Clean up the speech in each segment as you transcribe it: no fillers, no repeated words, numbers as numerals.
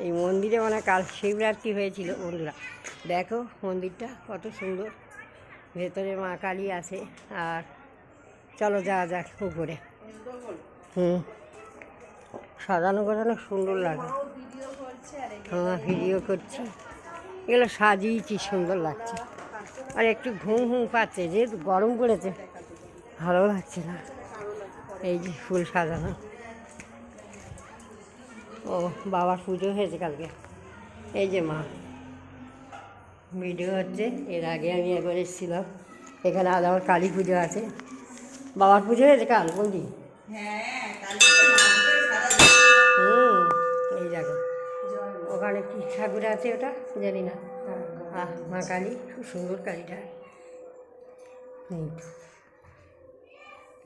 এই মন্দিরে মানে কাল শিবরাত্রি হয়েছিল বন্ধুরা। দেখো মন্দিরটা কত সুন্দর, ভেতরে মা কালী আছে। আর চলো যাওয়া যাক উপরে। সাজানো গোছানো সুন্দর লাগে। হ্যাঁ, ভিডিও করছি, এগুলো সাজিয়েছি, সুন্দর লাগছে। আর একটু ঘুম পাচ্ছে, যেহেতু গরম পড়েছে ভালো লাগছে না। এই যে ফুল সাজানো। ও বাবার পুজো হয়েছে কালকে। এই যে মা ভিডিও হচ্ছে। এর আগে আমি একবার এসেছিলাম এখানে। আজ আমার কালী পুজো আছে। বাবার পুজো হয়েছে কাল বলছি। এই দেখো ওখানে কি ঠাকুর আছে ওটা জানি না। মা কালী, খুব সুন্দর কালীটা।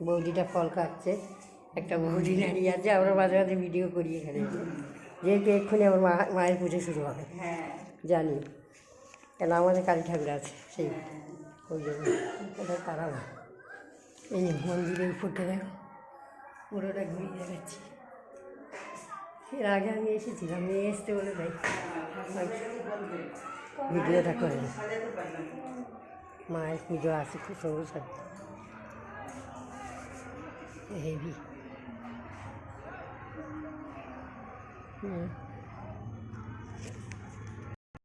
বৌদিটা ফল কাটছে, একটা বৌদি দাঁড়িয়ে আছে। আমরা মাঝে মাঝে ভিডিও করি এখানে, যেহেতু এক্ষুনি আমার মায়ের পুজো শুরু হবে। জানি, কেন আমাদের কালী ঠাকুর আছে সেই, ওই জন্য ওটা তারাও। এই মন্দিরের উপরটা দেখো, পুরোটা ঘুরিয়ে দেখাচ্ছি। এর আগে আমি এসেছিলাম, নিয়ে এসতে বলে তাই ভিডিওটা করে। মায়ের পুজো আছে, খুব সুন্দর সাথে হেভি।